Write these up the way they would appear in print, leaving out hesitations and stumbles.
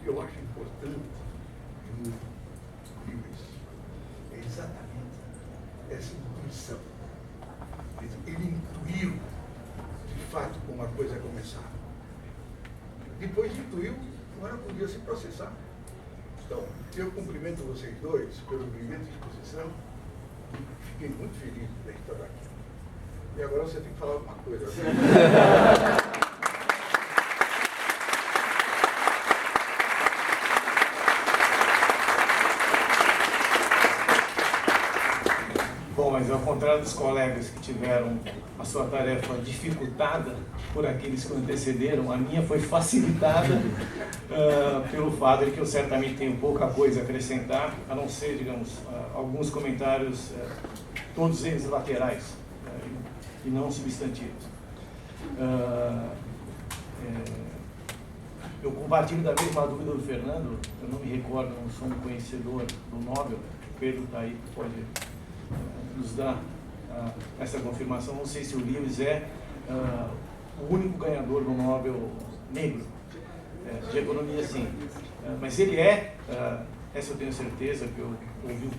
que eu acho importante no Lewis é exatamente essa intuição. Ele intuiu, de fato, como a coisa começava. Depois intuiu, agora podia se processar. Então, eu cumprimento vocês dois pelo brilhante exposição. Fiquei muito feliz de estar aqui. E agora você tem que falar alguma coisa. Bom, mas ao contrário dos colegas que tiveram a sua tarefa dificultada por aqueles que o antecederam, a minha foi facilitada pelo fato de que eu certamente tenho pouca coisa a acrescentar, a não ser, digamos, alguns comentários, todos eles laterais e não substantivos. Eu compartilho da mesma dúvida do Fernando, eu não me recordo, não sou um conhecedor do Nobel, o Pedro está aí, pode nos dar essa confirmação. Não sei se o Lewis é o único ganhador do Nobel negro, de economia sim, mas ele essa eu tenho certeza, que eu ouvi o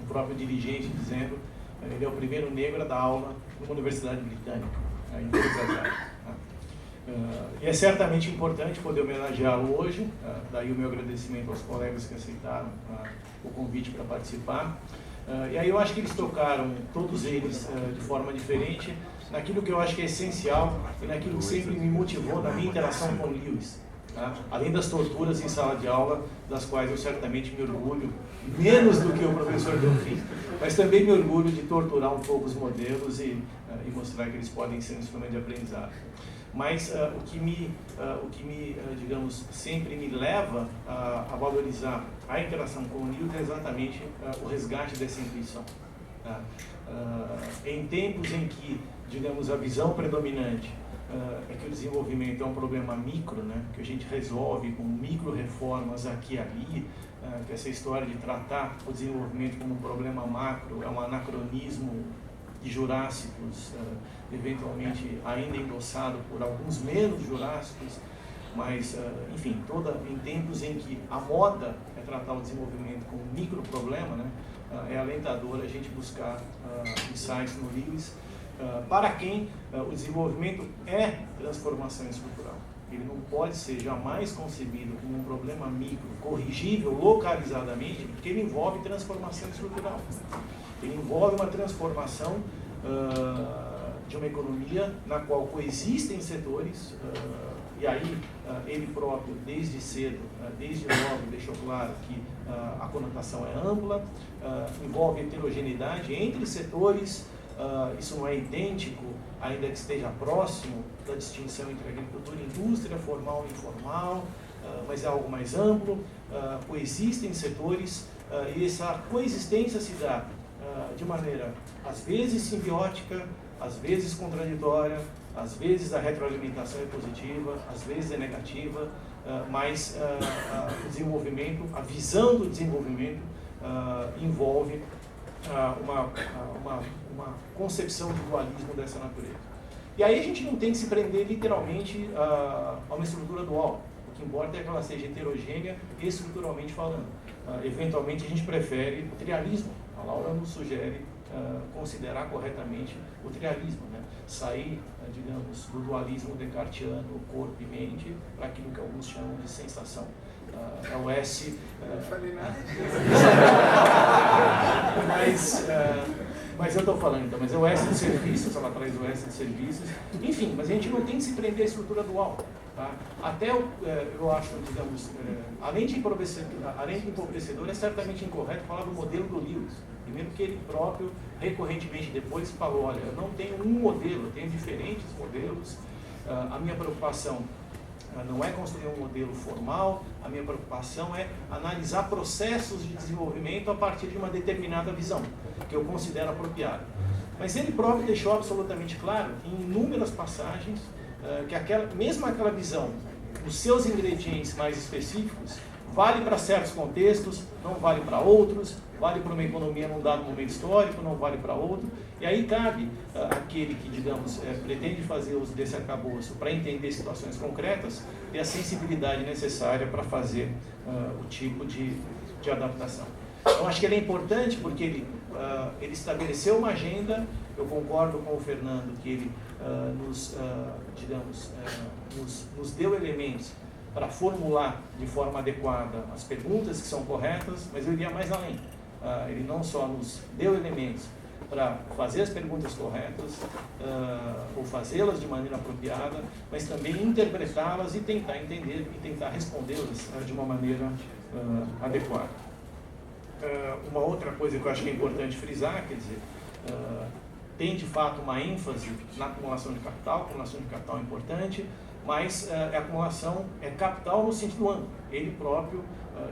próprio dirigente dizendo, ele é o primeiro negro a dar aula numa universidade britânica, em todas as áreas. E é certamente importante poder homenageá-lo hoje, daí o meu agradecimento aos colegas que aceitaram o convite para participar. E aí eu acho que eles tocaram, todos eles, de forma diferente, naquilo que eu acho que é essencial e naquilo que sempre me motivou na minha interação com o Lewis. Além das torturas em sala de aula, das quais eu certamente me orgulho, menos do que o professor Delfim, mas também me orgulho de torturar um pouco os modelos e mostrar que eles podem ser um instrumento de aprendizado. Mas o que me, digamos, sempre me leva a valorizar a interação com o Lewis é exatamente o resgate dessa intuição. Em tempos em que, digamos, a visão predominante é que o desenvolvimento é um problema micro, né, que a gente resolve com micro-reformas aqui e ali, que essa história de tratar o desenvolvimento como um problema macro é um anacronismo de jurássicos, eventualmente ainda endossado por alguns menos jurássicos, mas, enfim, em tempos em que a moda é tratar o desenvolvimento como um micro-problema, né, é alentador a gente buscar insights no Lewis, para quem o desenvolvimento é transformação estrutural. Ele não pode ser jamais concebido como um problema micro, corrigível localizadamente, porque ele envolve transformação estrutural. Ele envolve uma transformação de uma economia na qual coexistem setores, e aí ele próprio, desde cedo, desde logo, deixou claro que a conotação é ampla, envolve heterogeneidade entre setores. Isso não é idêntico, ainda que esteja próximo da distinção entre agricultura e indústria, formal e informal, mas é algo mais amplo. Coexistem setores e essa coexistência se dá de maneira, às vezes, simbiótica, às vezes contraditória, às vezes a retroalimentação é positiva, às vezes é negativa, mas o desenvolvimento, a visão do desenvolvimento envolve uma concepção de dualismo dessa natureza. E aí a gente não tem que se prender literalmente a uma estrutura dual. O que importa é que ela seja heterogênea estruturalmente falando. Eventualmente a gente prefere o trialismo. A Laura nos sugere considerar corretamente o trialismo, né? Sair, digamos, do dualismo descartiano, corpo e mente, para aquilo que alguns chamam de sensação. É o S. Não falei nada. Mas eu estou falando, então, mas é o S de serviços, ela traz o S de serviços. Enfim, mas a gente não tem que se prender à estrutura dual. Tá? Até eu acho, digamos, além de empobrecedor, é certamente incorreto falar do modelo do Lewis. Primeiro que ele próprio, recorrentemente depois, falou, olha, eu não tenho um modelo, eu tenho diferentes modelos. A minha preocupação não é construir um modelo formal, a minha preocupação é analisar processos de desenvolvimento a partir de uma determinada visão, que eu considero apropriada. Mas ele próprio deixou absolutamente claro, em inúmeras passagens, que mesmo aquela visão, os seus ingredientes mais específicos, vale para certos contextos, não vale para outros, vale para uma economia num dado momento histórico, não vale para outro. E aí cabe aquele que, digamos, pretende fazer uso desse arcabouço para entender situações concretas, ter a sensibilidade necessária para fazer o tipo de adaptação. Então, acho que ele é importante porque ele estabeleceu uma agenda. Eu concordo com o Fernando que ele nos deu elementos para formular de forma adequada as perguntas que são corretas, mas eu iria mais além. Ele não só nos deu elementos para fazer as perguntas corretas, ou fazê-las de maneira apropriada, mas também interpretá-las e tentar entender e tentar respondê-las de uma maneira adequada. Uma outra coisa que eu acho que é importante frisar, quer dizer, tem de fato uma ênfase na acumulação de capital. A acumulação de capital é importante, mas a acumulação é capital no sentido amplo. Ele próprio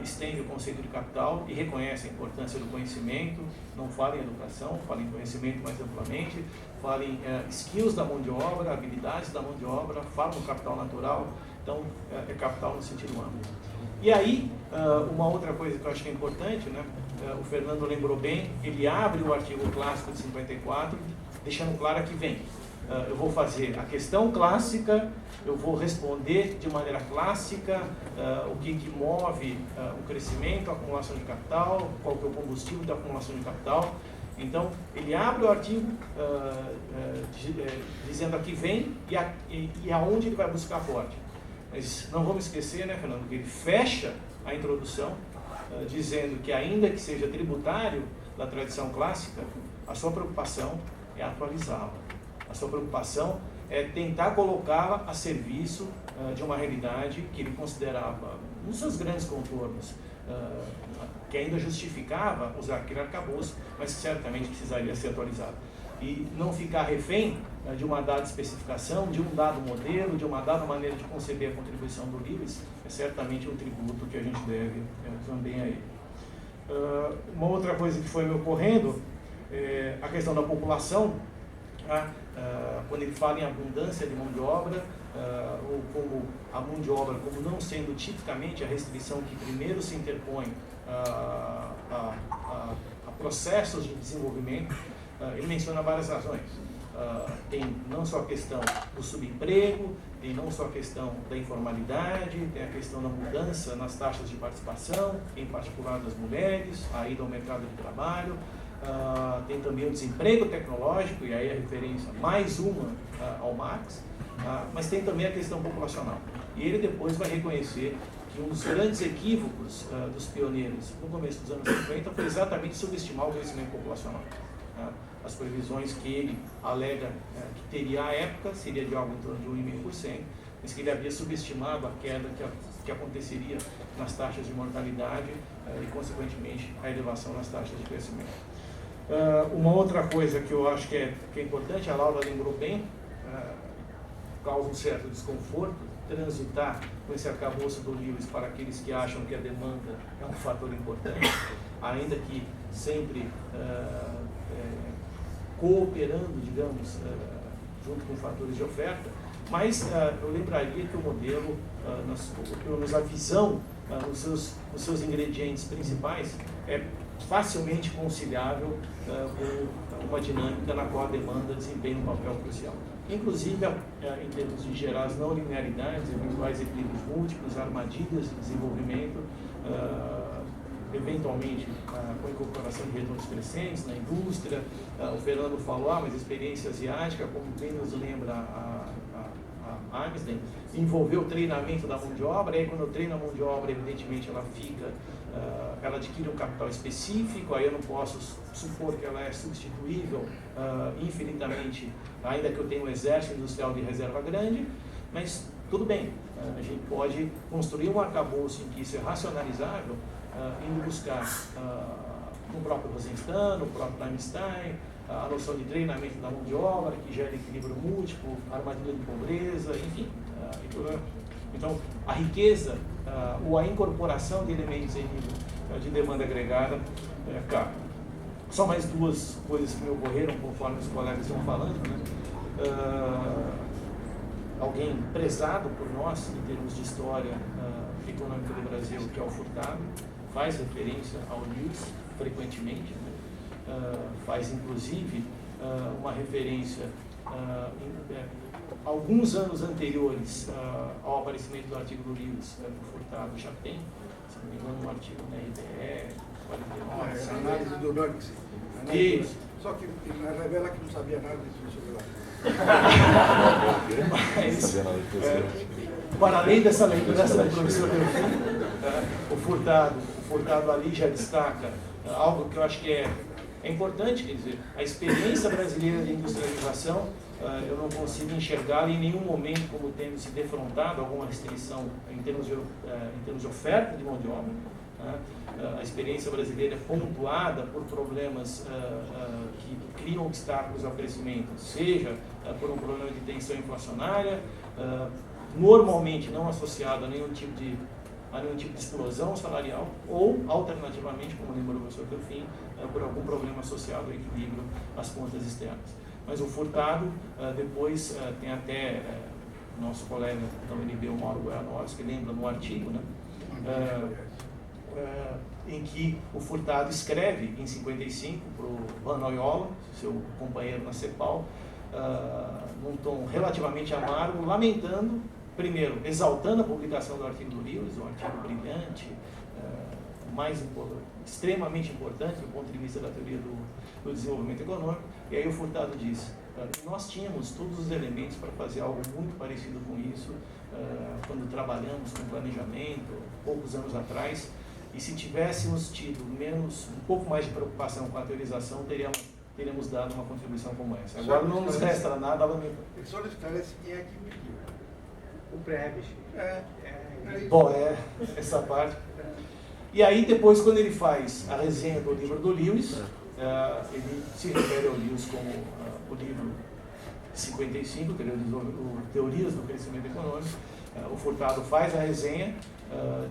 estende o conceito de capital e reconhece a importância do conhecimento. Não fala em educação, fala em conhecimento mais amplamente, fala em skills da mão de obra, habilidades da mão de obra, fala no capital natural. Então, é capital no sentido amplo. E aí, uma outra coisa que eu acho que é importante, né? O Fernando lembrou bem, ele abre o artigo clássico de 54, deixando claro que vem. Eu vou fazer a questão clássica, eu vou responder de maneira clássica o que move o crescimento, a acumulação de capital, qual que é o combustível da acumulação de capital. Então, ele abre o artigo dizendo aqui vem e aonde ele vai buscar aporte. Mas não vamos esquecer, né, Fernando, que ele fecha a introdução dizendo que, ainda que seja tributário da tradição clássica, a sua preocupação é atualizá-la. A sua preocupação é tentar colocá-la a serviço de uma realidade que ele considerava, nos seus grandes contornos, que ainda justificava usar aquele arcabouço, mas que certamente precisaria ser atualizado. E não ficar refém de uma dada especificação, de um dado modelo, de uma dada maneira de conceber a contribuição do Lewis, é certamente um tributo que a gente deve também a ele. Uma outra coisa que foi me ocorrendo é a questão da população. Quando ele fala em abundância de mão de obra, ou como a mão de obra como não sendo tipicamente a restrição que primeiro se interpõe a processos de desenvolvimento, ele menciona várias razões. Tem não só a questão do subemprego, tem não só a questão da informalidade, tem a questão da mudança nas taxas de participação, em particular das mulheres, a ida ao mercado de trabalho, tem também o desemprego tecnológico, e aí a referência mais uma ao Marx, mas tem também a questão populacional. E ele depois vai reconhecer que um dos grandes equívocos dos pioneiros no começo dos anos 50 foi exatamente subestimar o crescimento populacional. As previsões que ele alega que teria à época seria de algo em torno de 1,5%, mas que ele havia subestimado a queda que aconteceria nas taxas de mortalidade e, consequentemente, a elevação nas taxas de crescimento. Uma outra coisa que eu acho que é importante, a Laura lembrou bem, causa um certo desconforto, transitar com esse arcabouço do Lewis para aqueles que acham que a demanda é um fator importante, ainda que sempre cooperando, digamos, junto com fatores de oferta, mas eu lembraria que o modelo, pelo menos a visão nos seus ingredientes principais, é facilmente conciliável com uma dinâmica na qual a demanda desempenha um papel crucial. Inclusive, em termos de gerar as não linearidades, eventuais equilíbrios múltiplos, armadilhas de desenvolvimento, eventualmente com a incorporação de retornos crescentes na indústria. O Fernando falou, mas a experiência asiática, como bem nos lembra a Amsden, envolveu o treinamento da mão de obra, e aí quando eu treino a mão de obra, evidentemente ela adquire um capital específico, aí eu não posso supor que ela é substituível infinitamente, ainda que eu tenha um exército industrial de reserva grande, mas tudo bem, a gente pode construir um arcabouço em que isso é racionalizável, indo buscar no próprio Rosenstein, no próprio Einstein, a noção de treinamento da mão de obra, que gera equilíbrio múltiplo, armadilha de pobreza, enfim. Então, a riqueza ou a incorporação de elementos em nível de demanda agregada cabe. Só mais duas coisas que me ocorreram conforme os colegas estão falando, né? alguém prezado por nós em termos de história econômica do Brasil, que é o Furtado, faz referência ao Lewis frequentemente, né? Faz inclusive uma referência alguns anos anteriores ao aparecimento do artigo do Lewis, o Furtado já tem, se não me engano, um artigo na IBE, 49. A análise do Nurks. Isso. Só que ele revela que não sabia nada disso sobre lá. Mas, para além dessa lembrança do professor Delfim, o Furtado ali já destaca algo que eu acho que é importante, quer dizer, a experiência brasileira de industrialização, eu não consigo enxergá-la em nenhum momento como tendo se defrontado alguma restrição em termos de oferta de mão de obra. A experiência brasileira é pontuada por problemas que criam obstáculos ao crescimento, seja por um problema de tensão inflacionária, normalmente não associado a nenhum tipo de explosão salarial, ou, alternativamente, como lembrou o professor Delfim, por algum problema associado ao equilíbrio às contas externas. Mas o Furtado, depois, tem até nosso colega da UNB, o Mauro Goianovski, que lembra no artigo, né? Em que o Furtado escreve, em 55, para o Van Oyola, seu companheiro na CEPAL, num tom relativamente amargo, lamentando, primeiro, exaltando a publicação do artigo do Lewis, um artigo brilhante, extremamente importante do ponto de vista da teoria do desenvolvimento econômico, e aí o Furtado diz, nós tínhamos todos os elementos para fazer algo muito parecido com isso, quando trabalhamos com planejamento, poucos anos atrás, e se tivéssemos tido um pouco mais de preocupação com a teorização, teríamos dado uma contribuição como essa. Agora não nos resta nada a lamentar. Ele só esclarece quem é que pediu. O Preves. Bom, essa parte. E aí depois, quando ele faz a resenha do livro do Lewis, ele se refere ao Lewis como o livro 55, o Teorias do Crescimento Econômico. O Furtado faz a resenha,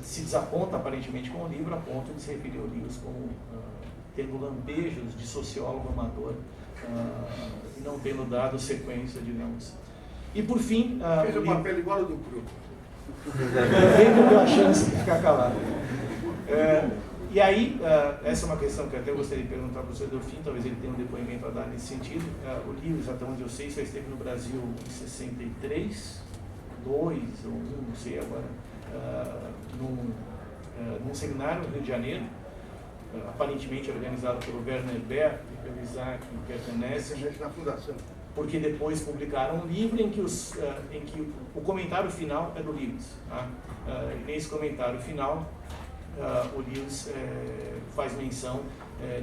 se desaponta aparentemente com o livro, a ponto de se referir ao Lewis como tendo lampejos de sociólogo amador e não tendo dado sequência, digamos. E por fim... fez um papel igual ao do Cru. Bem que deu a chance de ficar calado. E aí, essa é uma questão que eu até gostaria de perguntar para o professor Delfim, talvez ele tenha um depoimento a dar nesse sentido. O Lewis, até onde eu sei, só esteve no Brasil em 63, 2 ou 1, não sei agora, num seminário no Rio de Janeiro, aparentemente organizado pelo Werner Berg e pelo Isaac Kertenesse, na fundação. Porque depois publicaram um livro em que o comentário final é do Lewis. E nesse comentário final, o Lewis faz menção,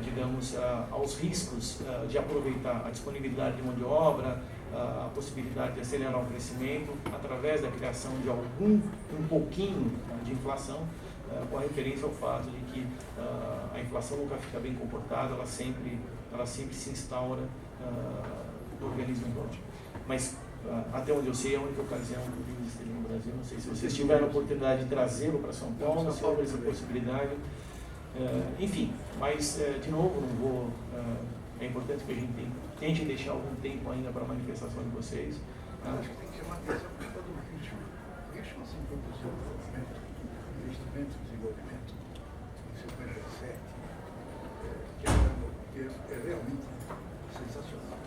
digamos, aos riscos de aproveitar a disponibilidade de mão de obra, a possibilidade de acelerar o crescimento através da criação de um pouquinho de inflação, com a referência ao fato de que a inflação nunca fica bem comportada, ela sempre se instaura do organismo endógeno. Mas, até onde eu sei, é a única ocasião que o Lewis esteve no Brasil. Não sei se vocês tiveram a oportunidade de trazê-lo para São Paulo, se houve essa possibilidade. Enfim, mas, de novo, não vou... é importante que a gente tente deixar algum tempo ainda para a manifestação de vocês. Acho que tem que chamar a atenção para o ritmo. O ritmo assim produziu o desenvolvimento, investimento e desenvolvimento em 57, que é realmente sensacional.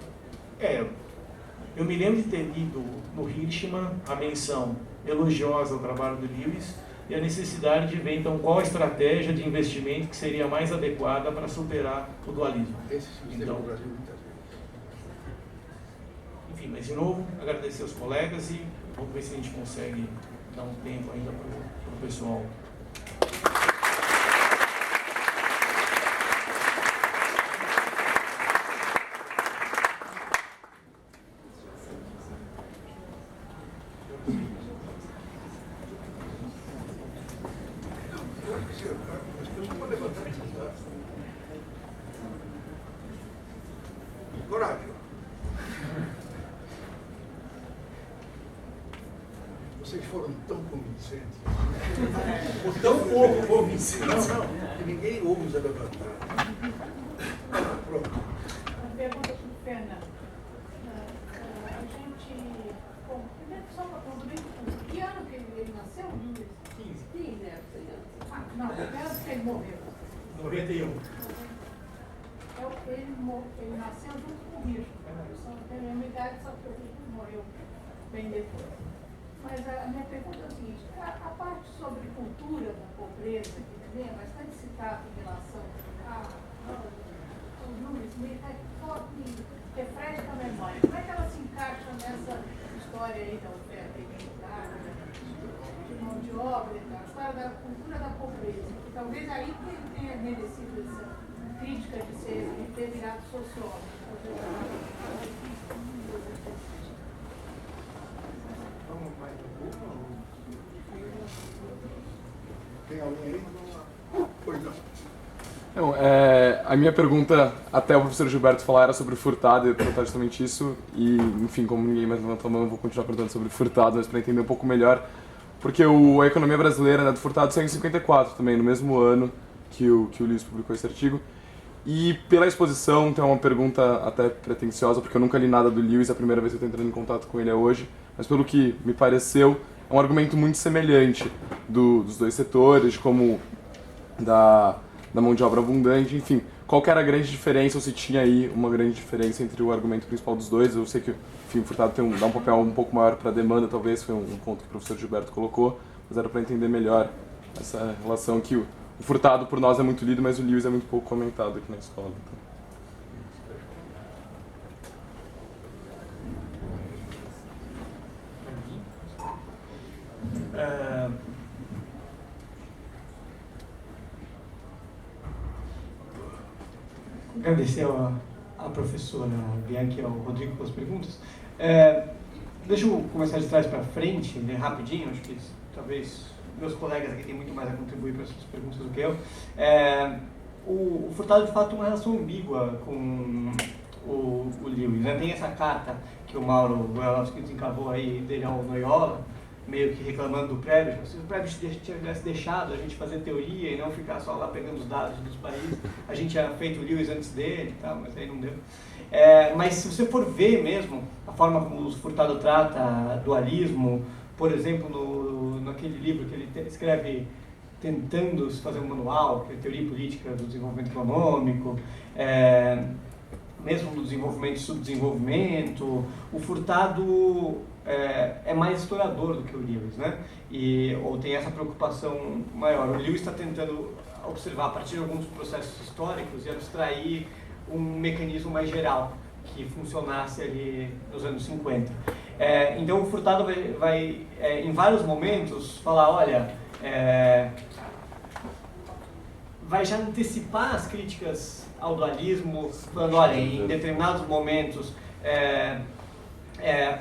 Eu me lembro de ter lido no Hirschman a menção elogiosa ao trabalho do Lewis e a necessidade de ver, então, qual a estratégia de investimento que seria mais adequada para superar o dualismo. Esse sistema Então, no Brasil muitas vezes. Enfim, mas de novo, agradecer aos colegas e vamos ver se a gente consegue dar um tempo ainda para o pessoal. Coragem. Vocês foram tão convincentes. Ou tão pouco convincentes. Que ninguém ousa levantar. Pronto. Uma pergunta para o Fernando. A gente Bom, primeiro só para concluir, que ano que ele nasceu? 15. 15, é. Não, que ano que ele morreu? 91. Ele nasceu junto com o Richo. Eu só tenho a mesma idade, só que o Richo morreu bem depois. Mas a minha pergunta é a seguinte, a parte sobre cultura da pobreza, que também é bastante citado em relação aos números, me refresca a memória. Como é que ela se encaixa nessa história aí da oferta ilimitada, de mão de obra, a história da cultura da pobreza? Que talvez aí que ele tenha merecido essa crítica de ter virado sociólogo. Tem alguém aí? Pois não. Não, a minha pergunta, até o professor Gilberto falar, era sobre Furtado, eu ia perguntar justamente isso, e, enfim, como ninguém mais levantou a mão, eu vou continuar perguntando sobre Furtado, mas para entender um pouco melhor, porque a economia brasileira, né, do Furtado saiu em 54 também, no mesmo ano que o Lewis publicou esse artigo, e pela exposição, tem uma pergunta até pretensiosa, porque eu nunca li nada do Lewis, a primeira vez que eu estou entrando em contato com ele é hoje, mas pelo que me pareceu, é um argumento muito semelhante dos dois setores, como da mão de obra abundante, enfim, qual que era a grande diferença, ou se tinha aí uma grande diferença entre o argumento principal dos dois. Eu sei que, enfim, o Furtado dá um papel um pouco maior para a demanda, talvez, foi um ponto que o professor Gilberto colocou, mas era para entender melhor essa relação que o Furtado por nós é muito lido, mas o Lewis é muito pouco comentado aqui na escola. Então. Agradecer a professora Bianchi e ao Rodrigo pelas perguntas. Deixa eu começar de trás para frente, né, rapidinho, acho que talvez meus colegas aqui têm muito mais a contribuir para essas perguntas do que eu. O Furtado, de fato, tem uma relação ambígua com o Lewis, né? Tem essa carta que o Mauro Goialowski desencavou aí dele ao Loyola, meio que reclamando do Prebisch. Se o Prebisch tivesse deixado a gente fazer teoria e não ficar só lá pegando os dados dos países, a gente tinha feito o Lewis antes dele e tal, mas aí não deu. Mas se você for ver mesmo a forma como o Furtado trata dualismo, por exemplo, naquele livro que ele escreve tentando fazer um manual, que é Teoria Política do Desenvolvimento Econômico, mesmo do desenvolvimento e subdesenvolvimento, o Furtado é mais historiador do que o Lewis, né? Ou tem essa preocupação maior. O Lewis está tentando observar a partir de alguns processos históricos e abstrair um mecanismo mais geral que funcionasse ali nos anos 50. Então o Furtado vai em vários momentos falar, olha, vai já antecipar as críticas ao dualismo, falando, olha, em determinados momentos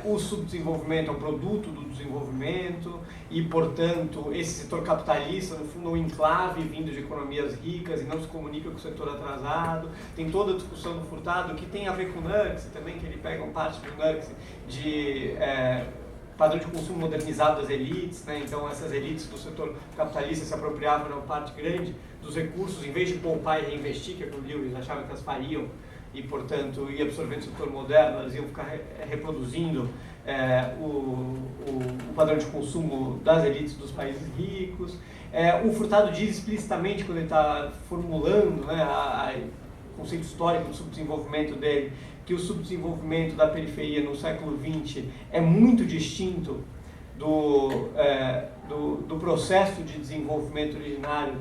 o subdesenvolvimento é um produto do desenvolvimento e, portanto, esse setor capitalista, no fundo, é um enclave vindo de economias ricas e não se comunica com o setor atrasado. Tem toda a discussão do Furtado, que tem a ver com o NURCS também, que ele pega uma parte do NURCS de padrão de consumo modernizado das elites, né? Então essas elites do setor capitalista se apropriavam de uma parte grande dos recursos, em vez de poupar e reinvestir, que é o que o Lewis achava que elas fariam, e, portanto, ir absorvendo o setor moderno, elas iam ficar reproduzindo o padrão de consumo das elites dos países ricos. O Furtado diz explicitamente, quando ele está formulando, né, o conceito histórico do subdesenvolvimento dele, que o subdesenvolvimento da periferia no século XX é muito distinto do processo de desenvolvimento originário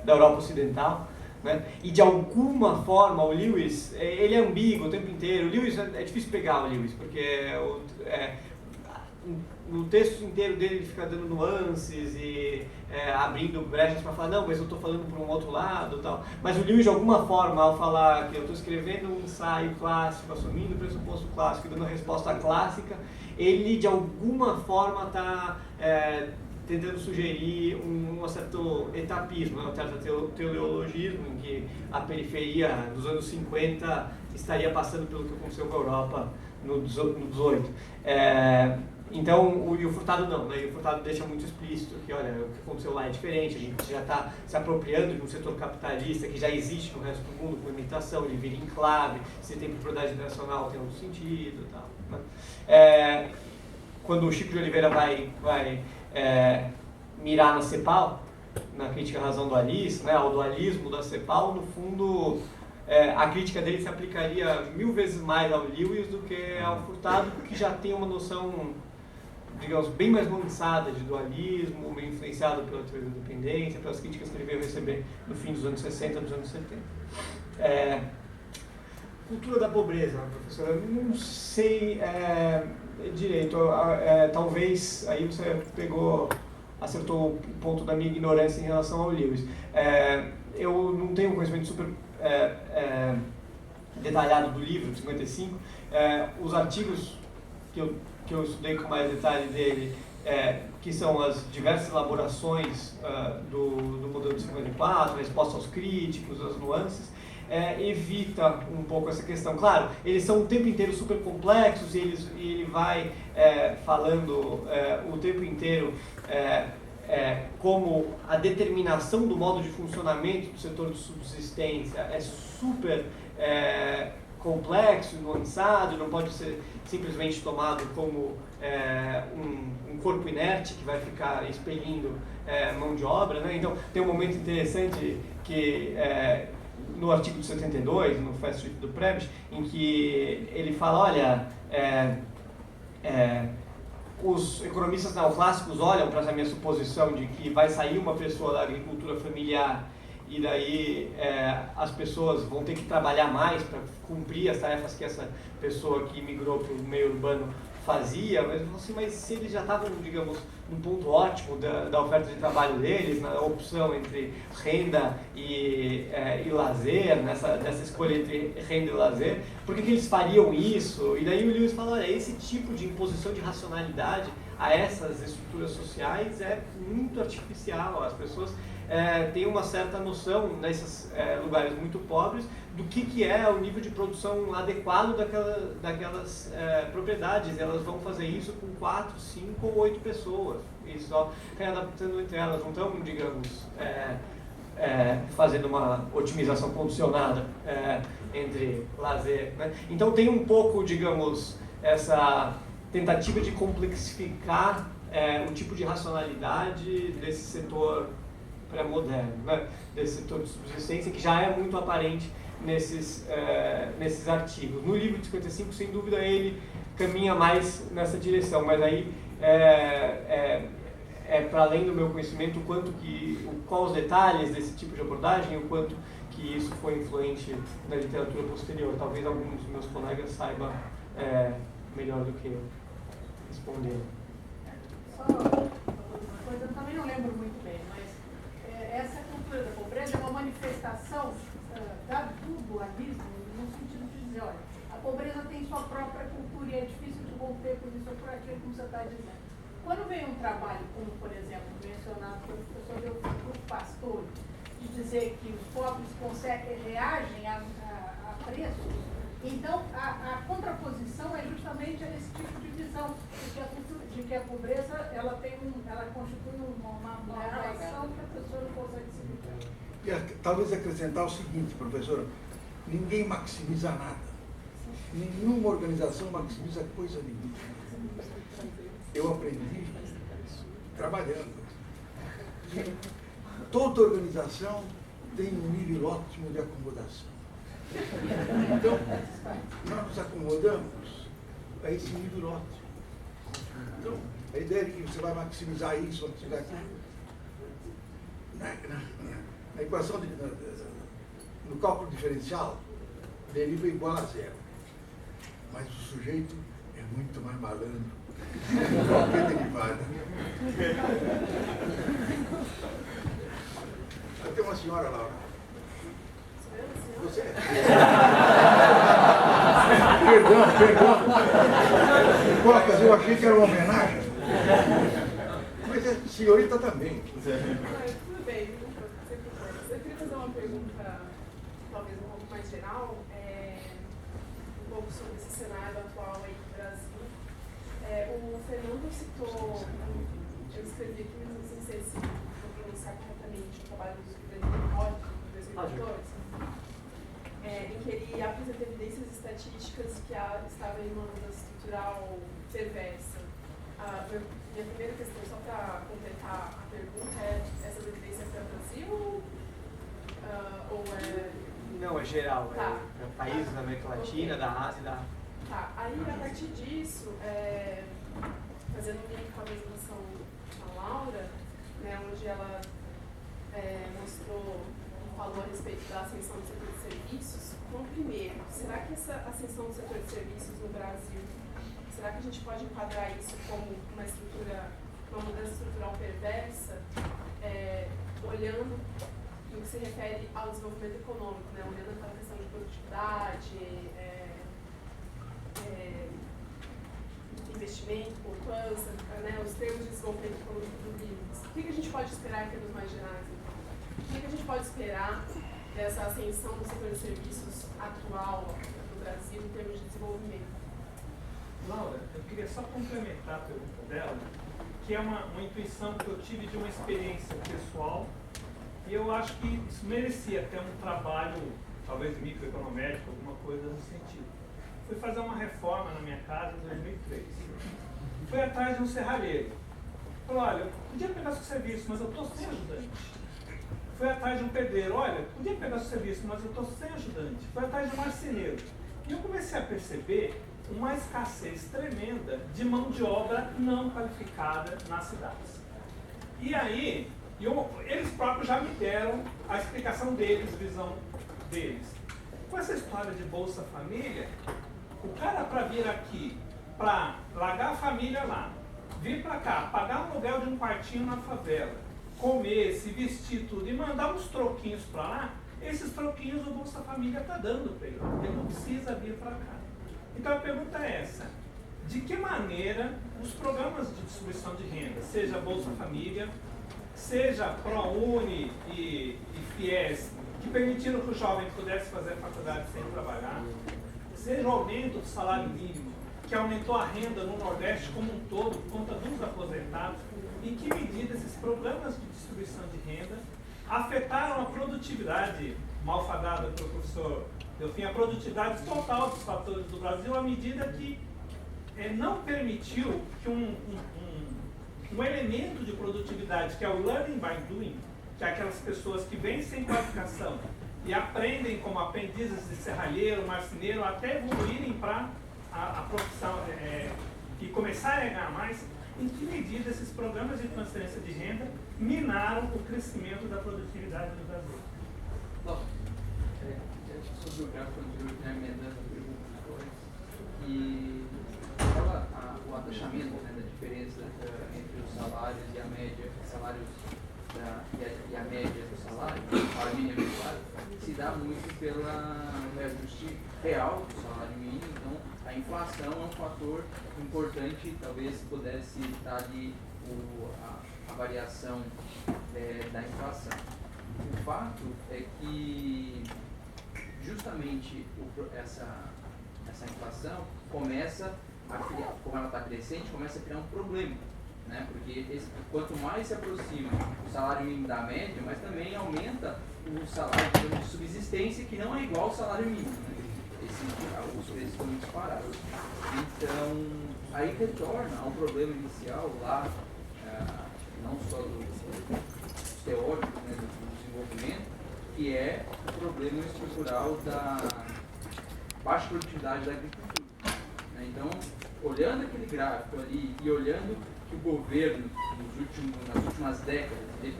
da Europa Ocidental. Né? E de alguma forma o Lewis, ele é ambíguo o tempo inteiro. O Lewis, é difícil pegar o Lewis, porque no texto inteiro dele ele fica dando nuances e abrindo brechas para falar, não, mas eu estou falando por um outro lado, tal. Mas o Lewis, de alguma forma, ao falar que eu estou escrevendo um ensaio clássico, assumindo o pressuposto clássico e dando a resposta clássica, ele de alguma forma está tentando sugerir um certo etapismo, um certo teleologismo, em que a periferia dos anos 50 estaria passando pelo que aconteceu com a Europa no 18. Então, o Furtado não, né? O Furtado deixa muito explícito que, olha, o que aconteceu lá é diferente, a gente já está se apropriando de um setor capitalista que já existe no resto do mundo com imitação, ele vira enclave, se tem propriedade nacional tem outro sentido e tal. né? Quando o Chico de Oliveira vai mirar na CEPAL, na crítica à razão dualista, né, ao dualismo da CEPAL, no fundo, a crítica dele se aplicaria 1000 vezes mais ao Lewis do que ao Furtado, que já tem uma noção, digamos, bem mais lançada de dualismo, meio influenciado pela teoria da dependência, pelas críticas que ele veio receber no fim dos anos 60, dos anos 70. Cultura da pobreza, professora, eu não sei direito, talvez aí você acertou o ponto da minha ignorância em relação ao Lewis. Eu não tenho um conhecimento super detalhado do livro, de 55. Os artigos que eu estudei com mais detalhe dele, que são as diversas elaborações do modelo de 54, a resposta aos críticos, as nuances, evita um pouco essa questão. Claro, eles são o tempo inteiro super complexos e ele vai falando o tempo inteiro como a determinação do modo de funcionamento do setor de subsistência é super complexo, nuançado, não pode ser simplesmente tomado como um corpo inerte que vai ficar expelindo mão de obra, né? Então, tem um momento interessante que no artigo de 72, no Fast Street do Prebisch, em que ele fala, olha, os economistas neoclássicos olham para essa minha suposição de que vai sair uma pessoa da agricultura familiar e daí as pessoas vão ter que trabalhar mais para cumprir as tarefas que essa pessoa que migrou para o meio urbano fazia, mas se eles já estavam, digamos, num ponto ótimo da oferta de trabalho deles, na opção entre renda e lazer, nessa escolha entre renda e lazer, por que eles fariam isso? E daí o Lewis fala, olha, esse tipo de imposição de racionalidade a essas estruturas sociais é muito artificial. As pessoas têm uma certa noção, nesses lugares muito pobres, do que é o nível de produção adequado daquelas propriedades. Elas vão fazer isso com 4, 5 ou 8 pessoas, e só readaptando entre elas. Não estão, digamos, fazendo uma otimização condicionada entre lazer, né? Então tem um pouco, digamos, essa tentativa de complexificar o tipo de racionalidade desse setor pré-moderno, né? Desse setor de subsistência, que já é muito aparente nesses artigos. No livro de 55, sem dúvida, ele caminha mais nessa direção, mas aí para além do meu conhecimento, qual os detalhes desse tipo de abordagem e o quanto que isso foi influente na literatura posterior. Talvez algum dos meus colegas saiba melhor do que eu responder. Só uma coisa, eu também não lembro muito bem, mas essa cultura da pobreza é uma manifestação do dualismo, no sentido de dizer, olha, a pobreza tem sua própria cultura e é difícil de romper por isso ou por aquilo, como você está dizendo. Quando vem um trabalho, como por exemplo, mencionado pelo professor Delfino Pastor, de dizer que os pobres reagem a preços, então a contraposição é justamente esse tipo de visão, de que a pobreza ela constitui uma relação que a pessoa não consegue se livrar. E talvez acrescentar o seguinte, professora, ninguém maximiza nada. Nenhuma organização maximiza coisa nenhuma. Eu aprendi trabalhando. Toda organização tem um nível ótimo de acomodação. Então, nós nos acomodamos a esse nível ótimo. Então, a ideia de que você vai maximizar isso, maximizar aquilo, na equação, no cálculo diferencial, deriva igual a zero. Mas o sujeito é muito mais malandro. Qualquer derivada. Tem uma senhora lá. Você? Perdão. Cocas, eu achei que era uma homenagem. Mas a senhorita também. Tudo bem, eu queria fazer uma pergunta, talvez um pouco mais geral, um pouco sobre esse cenário atual aí no Brasil. O Fernando citou, eu escrevi aqui, mas não sei se esse vou pronunciar corretamente, o trabalho do Frederico Roth, de 2014, em que ele apresenta evidências estatísticas que estava em uma das estruturas estrutural perversa. Minha primeira questão, só para completar a pergunta, é essa tendência para o Brasil ou é... Não, é geral, Tá. é países da América Latina, da Ásia e da África. Tá, aí a partir disso, fazendo um link com a apresentação da Laura, né, onde ela falou a respeito da ascensão do setor de serviços. Então, primeiro, será que essa ascensão do setor de serviços no Brasil, será que a gente pode enquadrar isso como uma mudança estrutural perversa, olhando no que se refere ao desenvolvimento econômico, né, olhando aquela questão de produtividade, investimento, poupança, né, os termos de desenvolvimento econômico do BIMS. O que a gente pode esperar em termos mais gerais? Então? O que a gente pode esperar dessa ascensão do setor de serviços atual no Brasil em termos de desenvolvimento? Laura, eu queria só complementar a pergunta dela, que é uma intuição que eu tive de uma experiência pessoal, e eu acho que isso merecia até um trabalho, talvez microeconométrico, alguma coisa no sentido. Fui fazer uma reforma na minha casa em 2003. Fui atrás de um serralheiro. Falei, olha, eu podia pegar seu serviço, mas eu estou sem ajudante. Fui atrás de um pedreiro, olha, podia pegar seu serviço, mas eu estou sem ajudante. Fui atrás de um marceneiro. E eu comecei a perceber uma escassez tremenda de mão de obra não qualificada nas cidades. E aí, eles próprios já me deram a explicação deles, visão deles. Com essa história de Bolsa Família, o cara para vir aqui, para largar a família lá, vir para cá, pagar um aluguel de um quartinho na favela, comer, se vestir tudo e mandar uns troquinhos para lá, esses troquinhos o Bolsa Família está dando para ele. Ele não precisa vir para cá. Então a pergunta é essa: de que maneira os programas de distribuição de renda, seja Bolsa Família, seja ProUni e FIES, que permitiram que o jovem pudesse fazer a faculdade sem trabalhar, seja o aumento do salário mínimo, que aumentou a renda no Nordeste como um todo, por conta dos aposentados, em que medida esses programas de distribuição de renda afetaram a produtividade, malfadada pelo professor Delfim, a produtividade total dos fatores do Brasil, à medida que não permitiu que um elemento de produtividade, que é o learning by doing, que é aquelas pessoas que vêm sem qualificação e aprendem como aprendizes de serralheiro, marceneiro, até evoluírem para a profissão e começarem a ganhar mais, em que medida esses programas de transferência de renda minaram o crescimento da produtividade no Brasil? Bom, sobre o gráfico anterior, que é a emenda da pergunta, e o atachamento, né, da diferença entre os salários e a média, e a média do salário, a mínima e salário, se dá muito pelo reajuste real do salário mínimo. Então, a inflação é um fator importante, talvez pudesse estar ali a variação da inflação. O fato é que justamente essa inflação começa a criar, como ela está crescente, começa a criar um problema, né? Porque quanto mais se aproxima o salário mínimo da média, mas também aumenta o salário de subsistência, que não é igual ao salário mínimo, né? Os preços estão disparados. Então, aí retorna a um problema inicial lá, não só dos teóricos, né, do desenvolvimento, que é o problema estrutural da baixa produtividade da agricultura. Então, olhando aquele gráfico ali e olhando que o governo, nas últimas décadas,